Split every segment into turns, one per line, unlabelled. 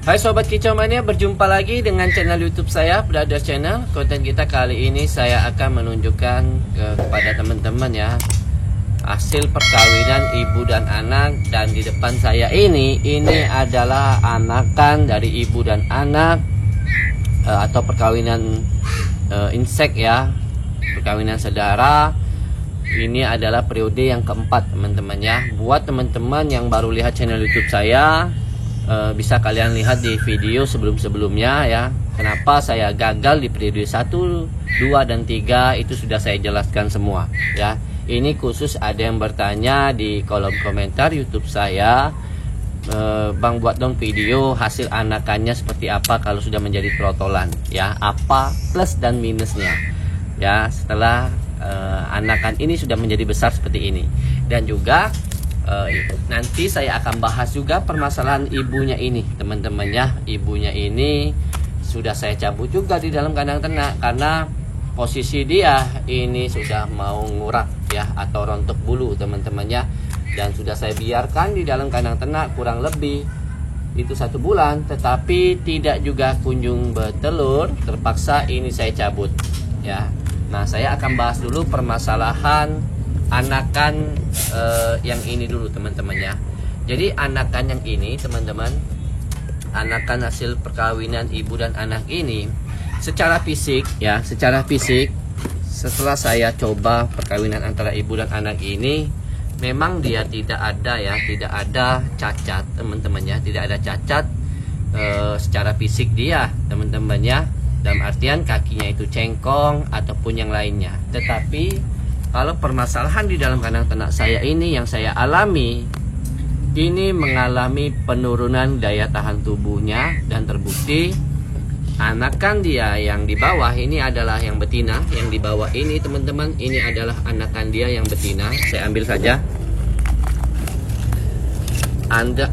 Hai Sobat Kicau Mania, berjumpa lagi dengan channel YouTube saya, Brother Channel. Konten kita kali ini saya akan menunjukkan kepada teman-teman ya, hasil perkawinan ibu dan anak. Dan di depan saya ini adalah anakan dari ibu dan anak, atau perkawinan insek ya, perkawinan saudara. Ini adalah periode yang keempat teman-teman ya. Buat teman-teman yang baru lihat channel YouTube saya, bisa kalian lihat di video sebelum-sebelumnya ya, kenapa saya gagal di periode 1, 2, dan 3 itu sudah saya jelaskan semua ya. Ini khusus ada yang bertanya di kolom komentar YouTube saya, Bang buat dong video hasil anakannya seperti apa kalau sudah menjadi trotolan ya, apa plus dan minusnya ya setelah anakan ini sudah menjadi besar seperti ini. Dan juga nanti saya akan bahas juga permasalahan ibunya ini teman-teman ya. Ibunya ini sudah saya cabut juga di dalam kandang ternak karena posisi dia ini sudah mau ngurak ya, atau rontok bulu teman-teman ya. Dan sudah saya biarkan di dalam kandang ternak kurang lebih itu 1 bulan, tetapi tidak juga kunjung bertelur. Terpaksa ini saya cabut ya. Nah, saya akan bahas dulu permasalahan anakan yang ini dulu teman-teman ya. Jadi anakan yang ini teman-teman, anakan hasil perkawinan ibu dan anak ini secara fisik ya, secara fisik setelah saya coba perkawinan antara ibu dan anak ini, memang dia tidak ada ya, tidak ada cacat teman-teman ya, tidak ada cacat secara fisik dia teman-teman ya, dalam artian kakinya itu cengkong ataupun yang lainnya. Tetapi kalau permasalahan di dalam kandang ternak saya ini yang saya alami, ini mengalami penurunan daya tahan tubuhnya. Dan terbukti anakan dia yang di bawah ini adalah yang betina. Yang di bawah ini teman-teman, ini adalah anakan dia yang betina. Saya ambil saja.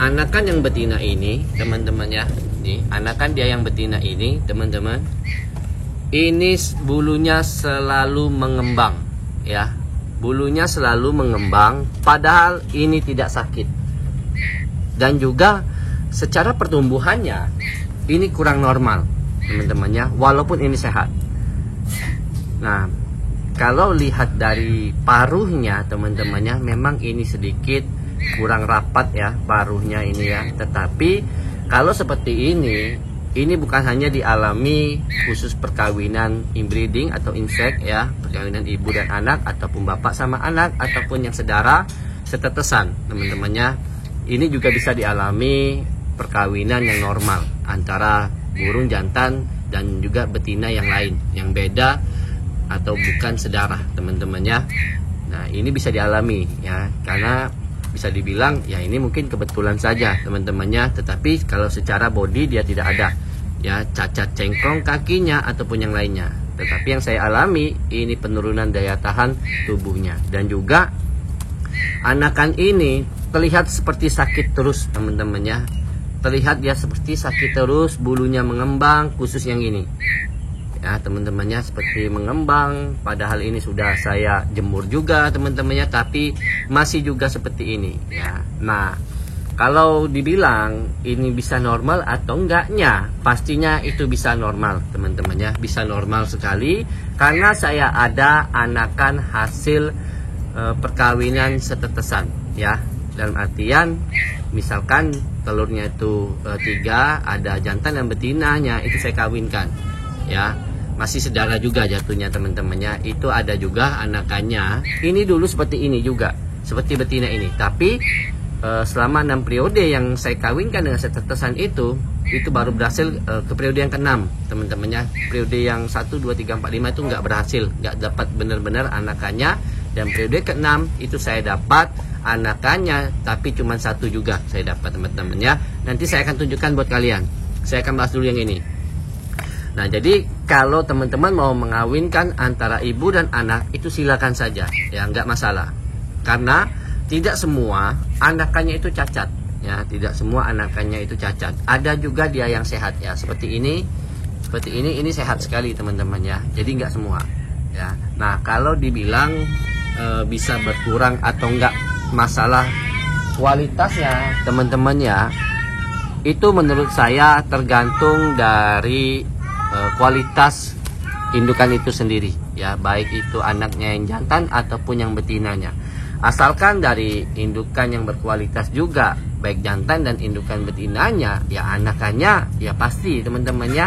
Anakan yang betina ini teman-teman ya, nih anakan dia yang betina ini teman-teman, ini bulunya selalu mengembang ya, bulunya selalu mengembang, padahal ini tidak sakit. Dan juga secara pertumbuhannya ini kurang normal teman-teman ya, walaupun ini sehat. Nah, kalau lihat dari paruhnya teman-teman ya, memang ini sedikit kurang rapat ya paruhnya ini ya. Tetapi kalau seperti ini bukan hanya dialami khusus perkawinan inbreeding atau insek ya, perkawinan ibu dan anak ataupun bapak sama anak ataupun yang sedara setetesan teman-temannya. Ini juga bisa dialami perkawinan yang normal antara burung jantan dan juga betina yang lain yang beda atau bukan sedara teman-temannya. Nah, ini bisa dialami ya, karena bisa dibilang ya ini mungkin kebetulan saja teman-temannya. Tetapi kalau secara body dia tidak ada ya cacat cengkong kakinya ataupun yang lainnya. Tetapi yang saya alami ini penurunan daya tahan tubuhnya. Dan juga anakan ini terlihat seperti sakit terus teman-teman ya. Terlihat dia seperti sakit terus, bulunya mengembang, khusus yang ini ya teman-temannya, seperti mengembang. Padahal ini sudah saya jemur juga teman-temannya, tapi masih juga seperti ini ya. Nah, kalau dibilang ini bisa normal atau enggaknya, pastinya itu bisa normal teman-temannya, bisa normal sekali. Karena saya ada anakan hasil perkawinan setetesan ya, dalam artian misalkan telurnya itu 3, ada jantan dan betinanya, itu saya kawinkan ya. Masih sedara juga jatuhnya teman-temannya, itu ada juga anakannya. Ini dulu seperti ini juga, seperti betina ini. Tapi selama 6 periode yang saya kawinkan dengan setetesan itu baru berhasil ke periode yang ke-6 teman-temannya. Periode yang 1, 2, 3, 4, 5 itu nggak berhasil, nggak dapat benar-benar anakannya. Dan periode ke-6 itu saya dapat anakannya, tapi cuma 1 juga saya dapat teman-temannya. Nanti saya akan tunjukkan buat kalian. Saya akan bahas dulu yang ini. Nah, jadi kalau teman-teman mau mengawinkan antara ibu dan anak itu silakan saja ya, nggak masalah. Karena tidak semua anakannya itu cacat ya, tidak semua anakannya itu cacat. Ada juga dia yang sehat ya, seperti ini sehat sekali teman-teman ya. Jadi nggak semua ya. Nah, kalau dibilang bisa berkurang atau enggak masalah kualitasnya teman-teman ya, itu menurut saya tergantung dari kualitas indukan itu sendiri ya, baik itu anaknya yang jantan ataupun yang betinanya. Asalkan dari indukan yang berkualitas juga, baik jantan dan indukan betinanya, ya anakannya ya pasti teman-temannya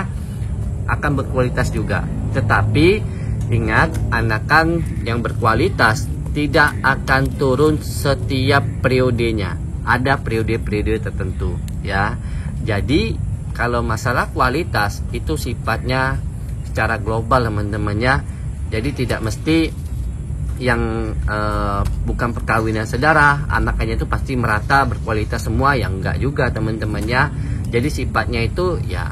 akan berkualitas juga. Tetapi ingat, anakan yang berkualitas tidak akan turun setiap periodenya. Ada periode-periode tertentu ya. Jadi kalau masalah kualitas itu sifatnya secara global teman-temannya. Jadi tidak mesti yang bukan perkawinan saudara anakannya itu pasti merata berkualitas semua, yang enggak juga teman-temannya. Jadi sifatnya itu ya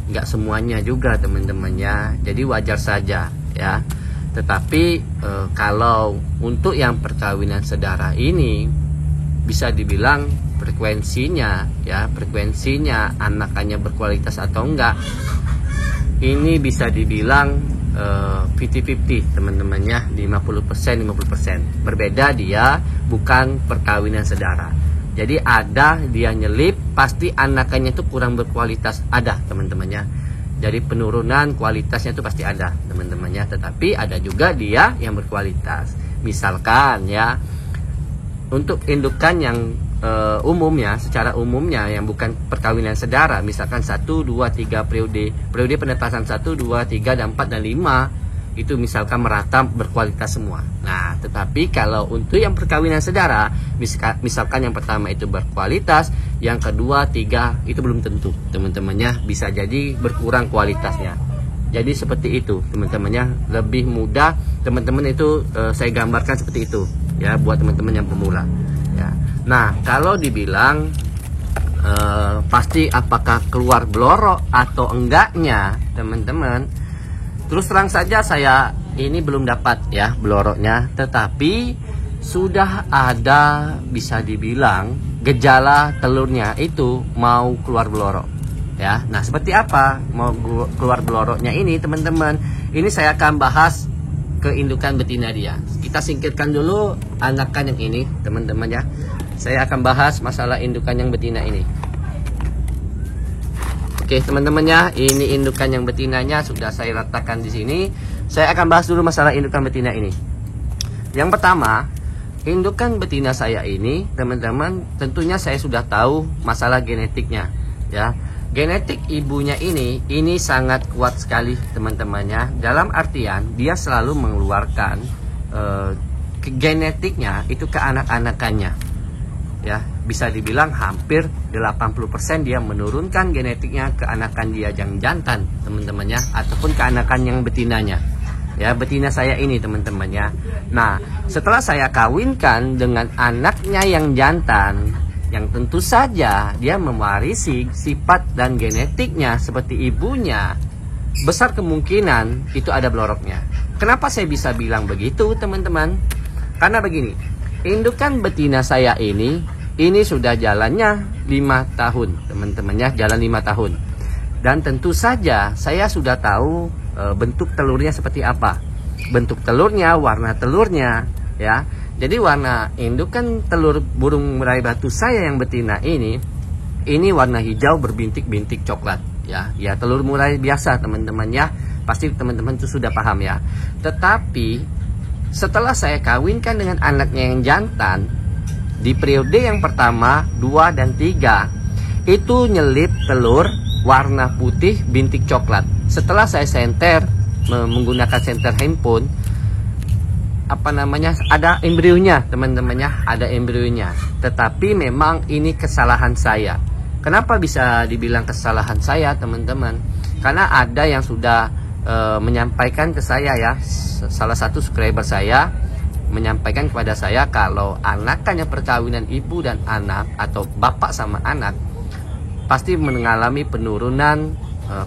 enggak semuanya juga teman-temannya. Jadi wajar saja ya. Tetapi kalau untuk yang perkawinan saudara ini bisa dibilang frekuensinya ya, frekuensinya anakannya berkualitas atau enggak, ini bisa dibilang 50-50 teman-temannya, 50%. Berbeda dia bukan perkawinan saudara. Jadi ada dia nyelip, pasti anakannya itu kurang berkualitas, ada teman-temannya. Jadi penurunan kualitasnya itu pasti ada teman-temannya. Tetapi ada juga dia yang berkualitas. Misalkan ya, untuk indukan yang umumnya, secara umumnya yang bukan perkawinan saudara, misalkan 1, 2, 3 periode penetasan 1, 2, 3, dan 4, dan 5 itu misalkan merata berkualitas semua. Nah, tetapi kalau untuk yang perkawinan saudara, misalkan yang pertama itu berkualitas, yang kedua, 3 itu belum tentu teman-temannya, bisa jadi berkurang kualitasnya. Jadi seperti itu teman-temannya, lebih mudah teman-teman itu saya gambarkan seperti itu ya, buat teman-teman yang pemula ya. Nah, kalau dibilang pasti apakah keluar blorok atau enggaknya teman-teman, terus terang saja saya ini belum dapat ya bloroknya, tetapi sudah ada bisa dibilang gejala telurnya itu mau keluar blorok ya. Nah, seperti apa mau keluar bloroknya ini teman-teman? Ini saya akan bahas ke indukan betina dia. Kita singkirkan dulu anakan yang ini teman-teman ya. Saya akan bahas masalah indukan yang betina ini. Oke teman-teman ya, ini indukan yang betinanya sudah saya letakkan di sini. Saya akan bahas dulu masalah indukan betina ini. Yang pertama, indukan betina saya ini teman-teman, tentunya saya sudah tahu masalah genetiknya ya. Genetik ibunya ini sangat kuat sekali teman-temannya. Dalam artian dia selalu mengeluarkan genetiknya itu ke anak-anakannya ya. Bisa dibilang hampir 80% dia menurunkan genetiknya ke anakan dia yang jantan teman-temannya, ataupun ke anakan yang betinanya ya, betina saya ini teman-temannya. Nah, setelah saya kawinkan dengan anaknya yang jantan, yang tentu saja dia mewarisi sifat dan genetiknya seperti ibunya, besar kemungkinan itu ada bloroknya. Kenapa saya bisa bilang begitu teman-teman? Karena begini, indukan betina saya ini sudah jalannya 5 tahun teman-temannya, jalan 5 tahun. Dan tentu saja saya sudah tahu bentuk telurnya seperti apa, bentuk telurnya, warna telurnya ya. Jadi warna indukan telur burung murai batu saya yang betina ini warna hijau berbintik-bintik coklat ya. Ya, telur murai biasa teman-teman ya, pasti teman-teman itu sudah paham ya. Tetapi setelah saya kawinkan dengan anaknya yang jantan, di periode yang pertama, 2 dan 3 itu nyelip telur warna putih bintik coklat. Setelah saya senter menggunakan senter handphone, ada embrionya teman-temannya, ada embrionya. Tetapi memang ini kesalahan saya. Kenapa bisa dibilang kesalahan saya teman-teman? Karena ada yang sudah menyampaikan ke saya ya, salah satu subscriber saya menyampaikan kepada saya kalau anakannya perkawinan ibu dan anak atau bapak sama anak pasti mengalami penurunan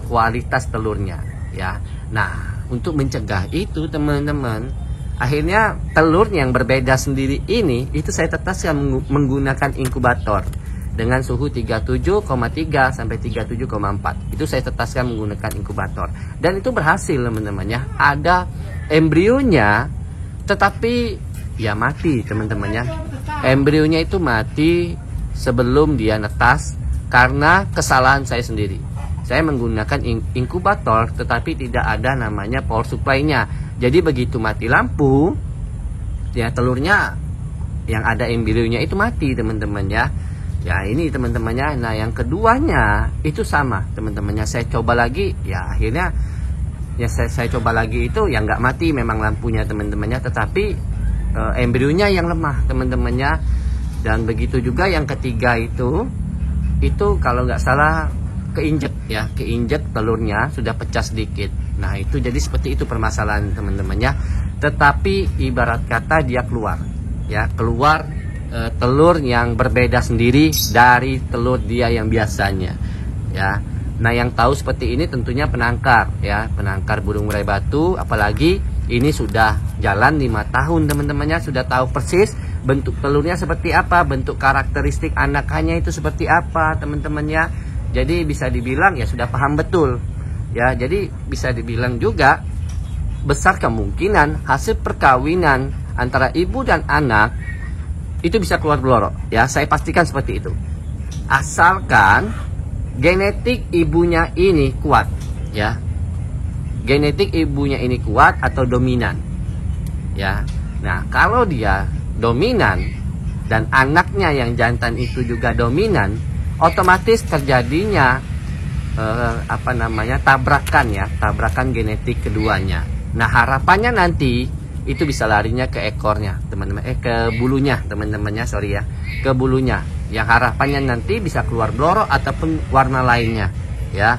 kualitas telurnya ya. Nah, untuk mencegah itu teman-teman, akhirnya telurnya yang berbeda sendiri ini itu saya tetaskan menggunakan inkubator dengan suhu 37,3 sampai 37,4. Itu saya tetaskan menggunakan inkubator dan itu berhasil teman-teman ya. Ada embrionya tetapi ya mati teman-temannya. Embrionya itu mati sebelum dia netas karena kesalahan saya sendiri. Saya menggunakan inkubator tetapi tidak ada namanya power supply-nya. Jadi begitu mati lampu, ya telurnya yang ada embrionya itu mati, teman-teman ya. Ya ini teman-temannya. Nah yang keduanya itu sama, teman-temannya. Saya coba lagi, ya akhirnya ya saya coba lagi itu yang nggak mati memang lampunya, teman-temannya, tetapi embrionya yang lemah, teman-temannya. Dan begitu juga yang ketiga itu kalau nggak salah keinjek ya, keinjek telurnya sudah pecah sedikit. Nah itu jadi seperti itu permasalahan, teman-temannya. Tetapi ibarat kata dia keluar ya, keluar telur yang berbeda sendiri dari telur dia yang biasanya ya. Nah yang tahu seperti ini tentunya penangkar ya, penangkar burung murai batu, apalagi ini sudah jalan 5 tahun, teman-temannya, sudah tahu persis bentuk telurnya seperti apa, bentuk karakteristik anakannya itu seperti apa, teman-temannya. Jadi bisa dibilang ya sudah paham betul ya. Jadi bisa dibilang juga besar kemungkinan hasil perkawinan antara ibu dan anak itu bisa keluar blorok ya, saya pastikan seperti itu. Asalkan genetik ibunya ini kuat ya, genetik ibunya ini kuat atau dominan ya. Nah kalau dia dominan dan anaknya yang jantan itu juga dominan, otomatis terjadinya tabrakan ya, tabrakan genetik keduanya. Nah harapannya nanti itu bisa larinya ke ekornya, teman-teman, ke bulunya, teman-temannya, sorry ya, ke bulunya. Yang harapannya nanti bisa keluar blorok ataupun warna lainnya ya.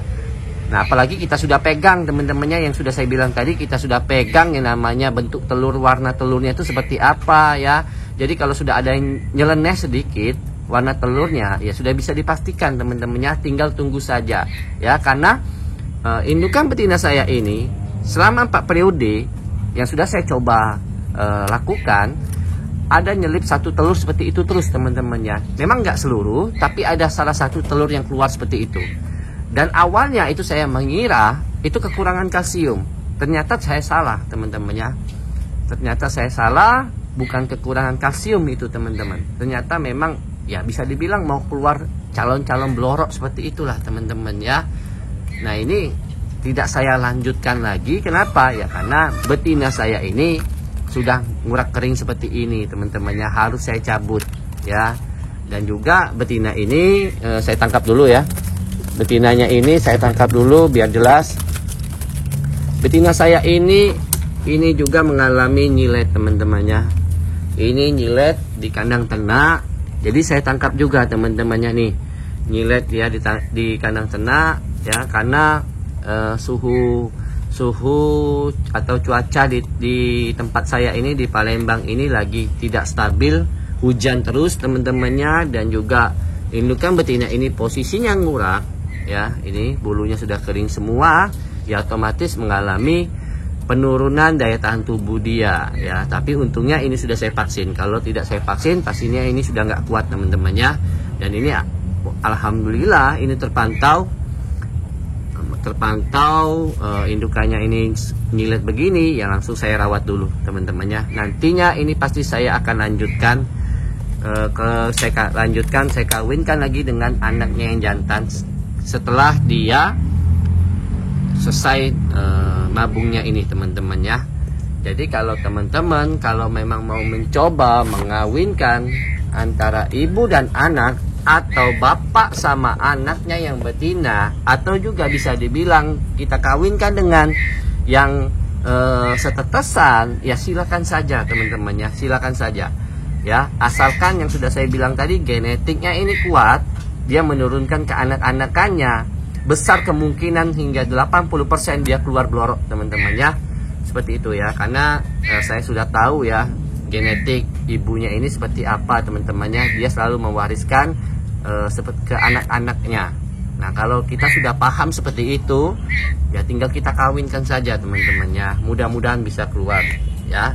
Nah apalagi kita sudah pegang, teman-temannya, yang sudah saya bilang tadi, kita sudah pegang yang namanya bentuk telur, warna telurnya itu seperti apa ya. Jadi kalau sudah ada yang nyeleneh sedikit warna telurnya, ya sudah bisa dipastikan, teman-temannya, tinggal tunggu saja ya. Karena indukan betina saya ini selama 4 periode yang sudah saya coba lakukan, ada nyelip 1 telur seperti itu terus, teman-temannya. Memang nggak seluruh, tapi ada salah satu telur yang keluar seperti itu. Dan awalnya itu saya mengira itu kekurangan kalsium. Ternyata saya salah, teman-temannya. Ternyata saya salah, bukan kekurangan kalsium itu, teman-teman. Ternyata memang ya bisa dibilang mau keluar calon-calon blorok seperti itulah, teman-teman ya. Nah ini tidak saya lanjutkan lagi. Kenapa? Ya karena betina saya ini sudah ngurak kering seperti ini, teman-temannya, harus saya cabut ya. Dan juga betina ini saya tangkap dulu ya. Betinanya ini saya tangkap dulu biar jelas. Betina saya ini juga mengalami nyilet, teman-temannya. Ini nyilet di kandang ternak. Jadi saya tangkap juga, teman-temannya, nih nyilet ya di kandang ternak ya, karena suhu atau cuaca di tempat saya ini di Palembang ini lagi tidak stabil, hujan terus, teman-temannya. Dan juga indukan betina ini posisinya ngurak ya, ini bulunya sudah kering semua ya, otomatis mengalami penurunan daya tahan tubuh dia ya. Tapi untungnya ini sudah saya vaksin. Kalau tidak saya vaksin, pastinya ini sudah nggak kuat, teman-temannya. Dan ini alhamdulillah ini terpantau indukannya ini nyilet begini ya, langsung saya rawat dulu, teman-temannya. Nantinya ini pasti saya akan lanjutkan saya kawinkan lagi dengan anaknya yang jantan setelah dia selesai mabungnya ini, teman-temannya. Jadi kalau teman-teman kalau memang mau mencoba mengawinkan antara ibu dan anak, atau bapak sama anaknya yang betina, atau juga bisa dibilang kita kawinkan dengan yang setetesan, ya silakan saja, teman-temannya, silakan saja ya. Asalkan yang sudah saya bilang tadi, genetiknya ini kuat, dia menurunkan ke anak-anakannya, besar kemungkinan hingga 80% dia keluar blorok, teman-temannya. Seperti itu ya, karena saya sudah tahu ya genetik ibunya ini seperti apa, teman-temannya. Dia selalu mewariskan ke anak-anaknya. Nah kalau kita sudah paham seperti itu, ya tinggal kita kawinkan saja, teman-temannya. Mudah-mudahan bisa keluar ya.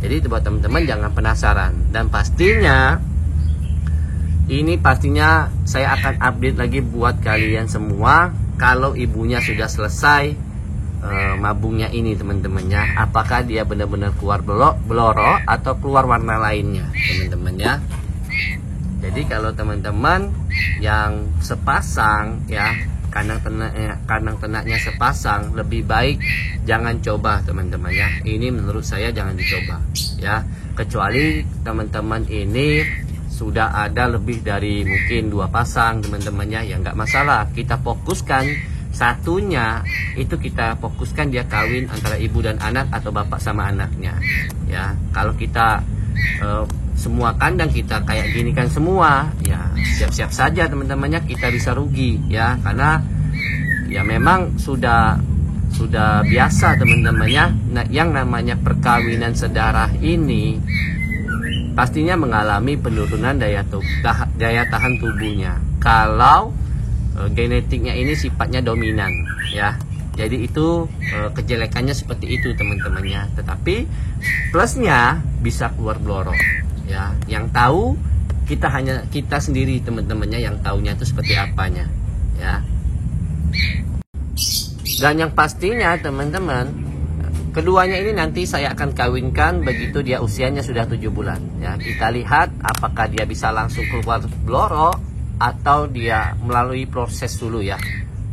Jadi itu buat teman-teman, jangan penasaran. Dan pastinya saya akan update lagi buat kalian semua kalau ibunya sudah selesai mabungnya ini, teman-temannya. Apakah dia benar-benar keluar blorok atau keluar warna lainnya, teman-temannya. Jadi kalau teman-teman yang sepasang ya, kandang ternaknya sepasang, lebih baik jangan coba teman-teman ya. Ini menurut saya jangan dicoba ya, kecuali teman-teman ini sudah ada lebih dari mungkin 2 pasang teman-teman ya nggak masalah. Kita fokuskan satunya itu, kita fokuskan dia kawin antara ibu dan anak atau bapak sama anaknya ya. Kalau kita semua kandang kita kayak gini kan semua ya, siap-siap saja teman-temannya kita bisa rugi ya, karena ya memang sudah biasa teman-temannya. Nah, yang namanya perkawinan sedarah ini pastinya mengalami penurunan daya tahan tubuhnya kalau genetiknya ini sifatnya dominan ya. Jadi itu kejelekannya seperti itu teman-temannya. Tetapi plusnya bisa keluar blorok ya. Yang tahu kita sendiri teman-temannya, yang tahunya itu seperti apanya ya. Dan yang pastinya teman-teman, keduanya ini nanti saya akan kawinkan begitu dia usianya sudah 7 bulan ya. Kita lihat apakah dia bisa langsung keluar blorok atau dia melalui proses dulu ya.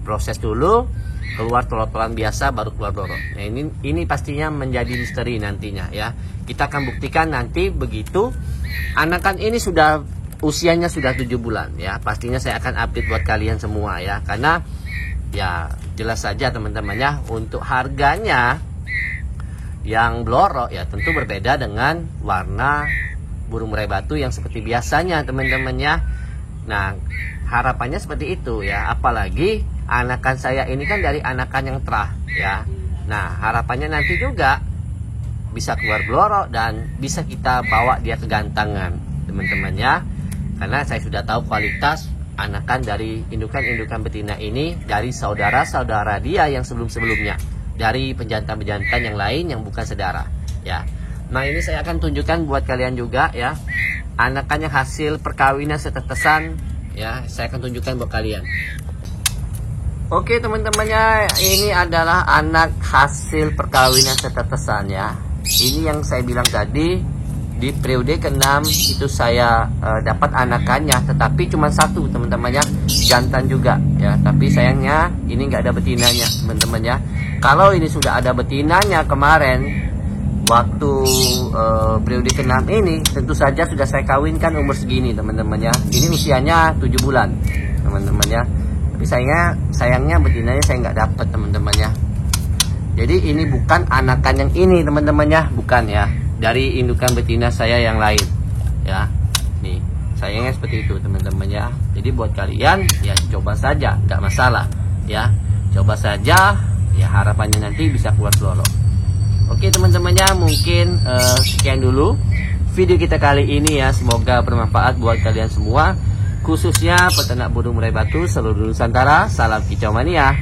Proses dulu, keluar tolol-tolan biasa baru keluar blorok. Nah, ini pastinya menjadi misteri nantinya ya. Kita akan buktikan nanti begitu anakan ini usianya sudah 7 bulan ya. Pastinya saya akan update buat kalian semua ya. Karena ya jelas saja teman-teman ya, untuk harganya yang blorok ya tentu berbeda dengan warna burung murai batu yang seperti biasanya teman-teman ya. Nah, harapannya seperti itu ya. Apalagi anakan saya ini kan dari anakan yang terah ya. Nah, harapannya nanti juga bisa keluar blorok dan bisa kita bawa dia ke gantangan teman-teman ya. Karena saya sudah tahu kualitas anakan dari indukan-indukan betina ini dari saudara-saudara dia yang sebelum-sebelumnya, dari pejantan-pejantan yang lain yang bukan sedara ya. Nah, ini saya akan tunjukkan buat kalian juga ya, anakannya hasil perkawinan setetesan ya. Saya akan tunjukkan buat kalian. Oke teman-temannya, ini adalah anak hasil perkawinan setetesan ya. Ini yang saya bilang tadi, di periode ke-6 itu saya dapat anakannya, tetapi cuma satu teman-temannya, jantan juga ya. Tapi sayangnya ini nggak ada betinanya teman-temannya. Kalau ini sudah ada betinanya kemarin waktu periode ke-6 ini, tentu saja sudah saya kawinkan umur segini teman-temannya. Ini usianya 7 bulan teman-temannya. Tapi sayangnya betinanya saya nggak dapat teman-temannya. Jadi ini bukan anakan yang ini teman-temannya, bukan ya, dari indukan betina saya yang lain ya. Nih sayangnya seperti itu teman-teman ya. Jadi buat kalian ya coba saja, nggak masalah ya, coba saja ya, harapannya nanti bisa keluar blorok. Oke teman-temannya, mungkin sekian dulu video kita kali ini ya. Semoga bermanfaat buat kalian semua, khususnya peternak burung murai batu seluruh Nusantara. Salam kicau mania.